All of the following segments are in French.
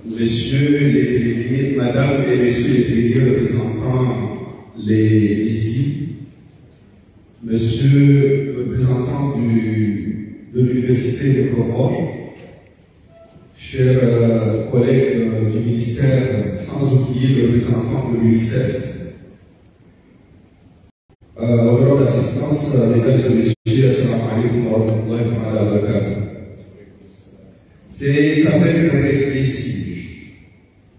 Messieurs les délégués, Madame et Messieurs les délégués représentant les ICI, Monsieur le représentant de l'Université de Comores, chers collègues du ministère, sans oublier le représentant de l'UNICEF, honorable assistance, mesdames et messieurs, assalamu alaikum wa rahmatullahi wa barakatuh. C'est avec un plaisir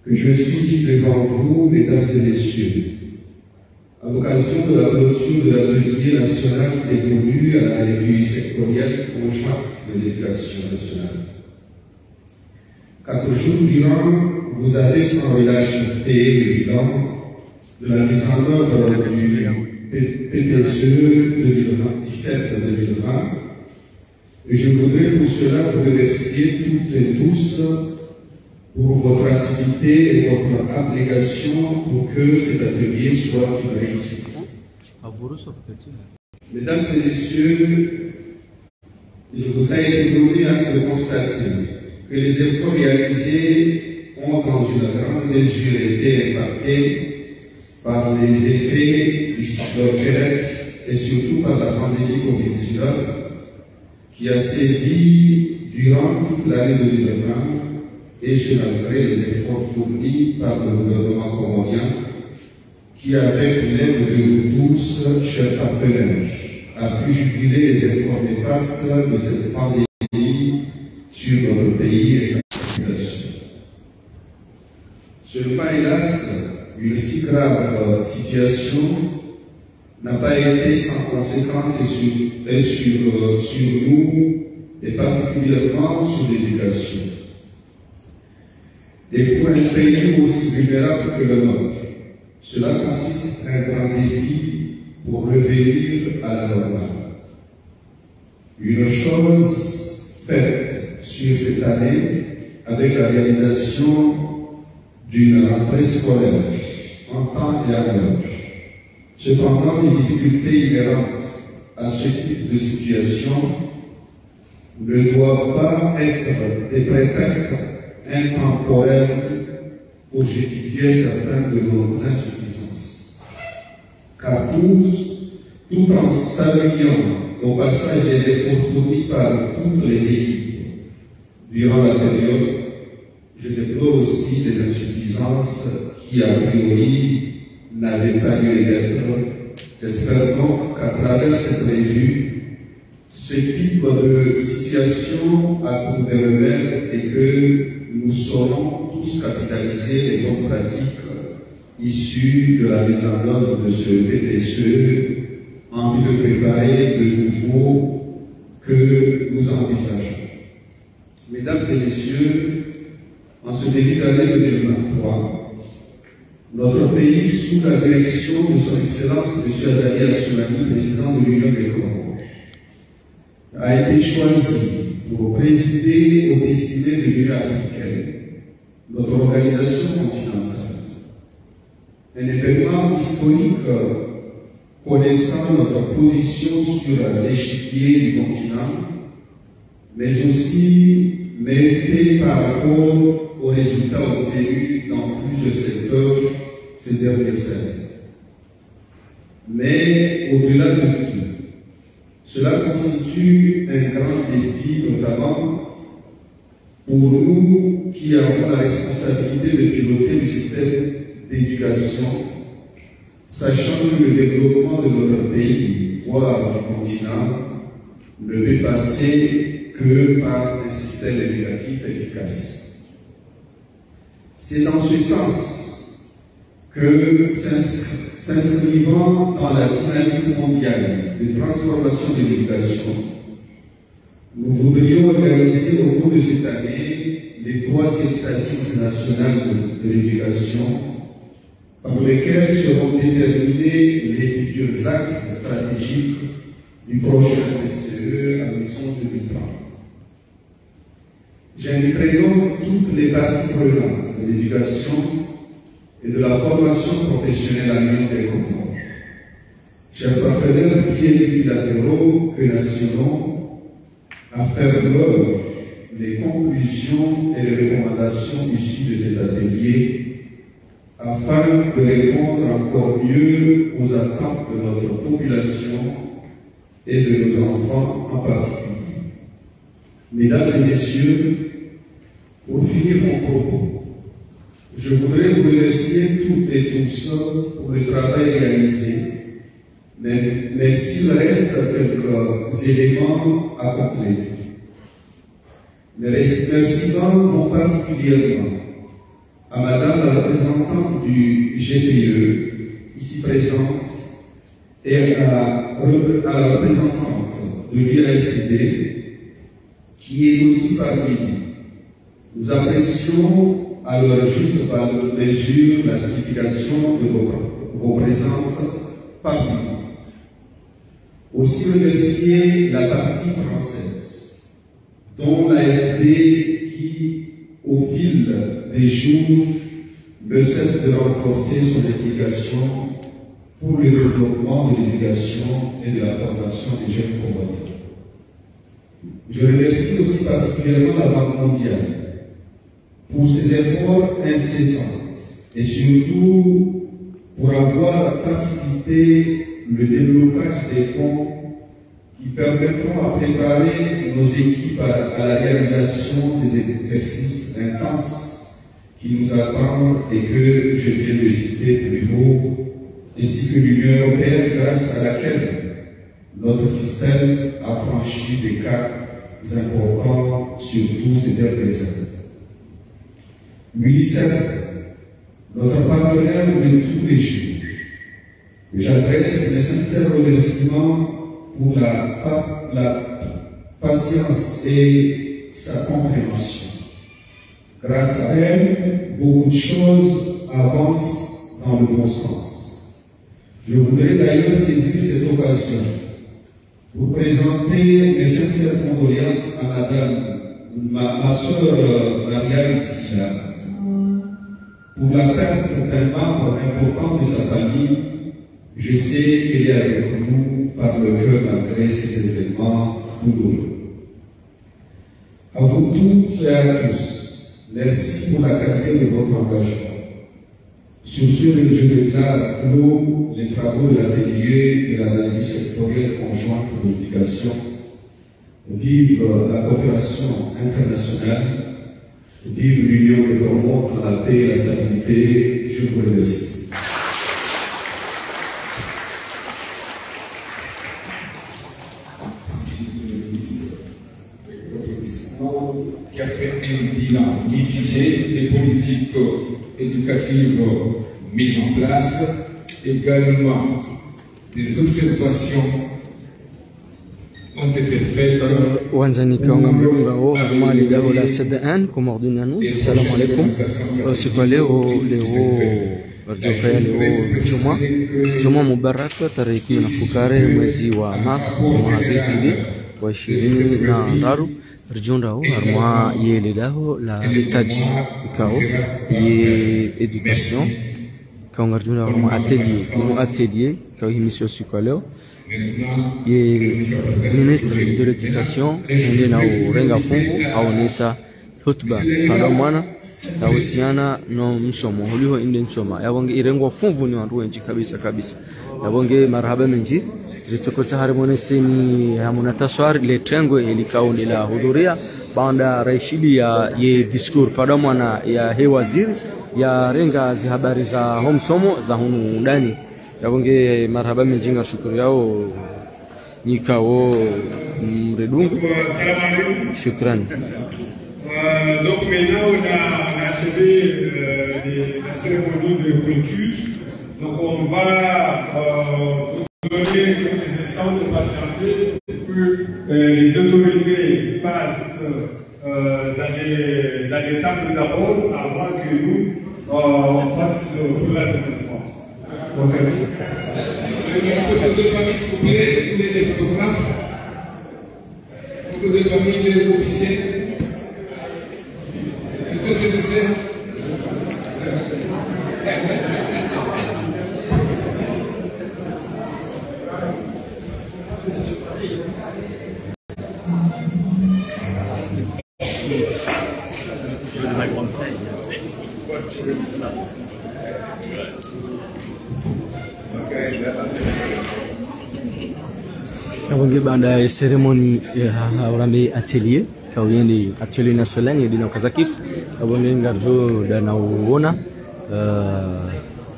que je suis ici devant vous, mesdames et messieurs, à l'occasion de la clôture de l'atelier national dévolu à la revue sectorielle conjointe de l'éducation nationale. 4 jours durant, vous avez sans relâche fait le bilan de la mise en œuvre du PTCE 2017-2020. Et je voudrais pour cela vous remercier toutes et tous pour votre assiduité et votre abnégation pour que cet atelier soit une réussite. Mesdames et messieurs, il vous a été donné de constater que les efforts réalisés ont dans une grande mesure été impactés par les effets du cyclone Kenneth et surtout par la pandémie Covid-19 qui a sévi durant toute l'année 2020 et ce malgré les efforts fournis par le gouvernement comorien qui, avec l'aide de vous tous, chers partenaires, a pu juguler les efforts néfastes de cette pandémie sur notre pays et sa population. Seulement, hélas, une si grave situation n'a pas été sans conséquences sur nous et particulièrement sur l'éducation. Et pour un pays aussi vulnérable que le nôtre, cela consiste à un grand défi pour revenir à la normale. Une chose faite sur cette année avec la réalisation d'une rentrée scolaire en temps et en heure. Cependant, les difficultés inhérentes à ce type de situation ne doivent pas être des prétextes intemporels pour justifier certaines de nos insuffisances. Car tout en saluant au passage des efforts fournis par toutes les équipes durant la période, je déplore aussi des insuffisances qui, a priori, n'avaient pas lieu d'être. J'espère donc qu'à travers cette revue, ce type de situation a trouvé remède et que nous saurons tous capitaliser les bonnes pratiques issues de la mise en œuvre de ce PTCE en vue de préparer le nouveau que nous envisageons. Mesdames et messieurs, en ce début d'année 2023, notre pays, sous la direction de son Excellence M. Azali Assoumani, président de l'Union des Comores, a été choisi pour présider aux destinées de l'Union africaine, notre organisation continentale. Un événement historique connaissant notre position sur l'échiquier du continent, mais aussi mérité par rapport aux résultats obtenus dans plusieurs secteurs ces dernières années. Mais au-delà de tout, cela constitue un grand défi, notamment pour nous qui avons la responsabilité de piloter le système d'éducation, sachant que le développement de notre pays, voire du continent, ne peut passer que par un système éducatif efficace. C'est dans ce sens que, s'inscrivant dans la dynamique mondiale de transformation de l'éducation, nous voudrions organiser au cours de cette année les 3e assises nationales de l'éducation, par lesquelles seront déterminés les futurs axes stratégiques du prochain PCE à l'horizon 2030. J'inviterai donc toutes les parties prenantes de l'éducation et de la formation professionnelle à l'Union des Comores. Chers partenaires, pieds multilatéraux que nationaux, à faire l'œuvre les conclusions et les recommandations issues de ces ateliers afin de répondre encore mieux aux attentes de notre population et de nos enfants en particulier. Mesdames et messieurs, pour finir mon propos, je voudrais vous remercier toutes et tous pour le travail réalisé, même s'il reste quelques éléments à compléter. Mes remerciements vont particulièrement à Madame la représentante du GPE, ici présente, et à la représentante de l'UASD, qui est aussi parmi nous. Nous apprécions à leur juste mesure la signification de vos présences parmi nous. Aussi remercier la partie française, dont l'AFD qui, au fil des jours, ne cesse de renforcer son implication pour le développement de l'éducation et de la formation des jeunes Congolais. Je remercie aussi particulièrement la Banque mondiale pour ses efforts incessants et surtout pour avoir facilité le déblocage des fonds qui permettront à préparer nos équipes à la réalisation des exercices intenses qui nous attendent et que je viens de citer pour vous, ainsi que l'Union européenne grâce à laquelle notre système a franchi des caps importants sur tous ces dernières années. L'UNICEF, notre partenaire de tous les jours, j'adresse mes sincères remerciements pour la patience et sa compréhension. Grâce à elle, beaucoup de choses avancent dans le bon sens. Je voudrais d'ailleurs saisir cette occasion pour présenter mes sincères condoléances à Madame, ma soeur Marianne Silla, pour la perte d'un membre important de sa famille. Je sais qu'elle est avec nous par le cœur malgré ces événements douloureux. À vous toutes et à tous, merci pour la qualité de votre engagement. Sur ce, je déclare clos les travaux de l'atelier de l'analyse sectorielle conjointe de l'éducation. Vive la coopération internationale, vive l'Union des Comores dans la paix et la stabilité. Je vous remercie. Qui a fait un bilan mitigé des politiques éducatives mises en place, également des observations ont été faites. Wanzanika wangamlunga wo mali lao la sadaan komordinanu. Assalamu alaikum. Siku leo Rajokaya leo Juma Mubarak tarehe 14 mwezi wa Mars mwaka wa 2023 rjondao armoa yele daho la letaji ikao ye education quand rjondao armoa atelier kao himisio siku leo ye ministre de l'éducation ndiye na urenga fungu au nisa hotuba kana mwana na usiana no msomo huliho inde nsoma yabonge irengwa funvu ni wandu wengi kabisa yabonge marhaba menji zitokota harmoniseni hamuna taswar le trengo elikaoni la hudhuria banda raishidi ya ye discours pada mwana ya he waziri ya renga zi habari za homsomo za hunu ndani yabonge marhaba menjinga shukuru yao nikao mredungu shukran. Donc maintenant on a achevé la cérémonie de clôture. Donc on va donner quelques instants de patienter pour que les autorités passent dans les tables d'abord avant que nous on passe sur la deuxième fois. Donc, photos de famille, s'il vous plaît, vous voulez des photographes, photos de famille, les officiers. Est-ce que c'est nécessaire? de ma grande taille. Abonge baada ya ceremony ya urambe atelier kawindi atelier national ya dina kazakif abonge ngarjo dana uona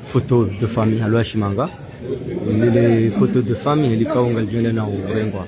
photo de famille halwa shimanga les photos de famille ilikaunga jenda na urengwa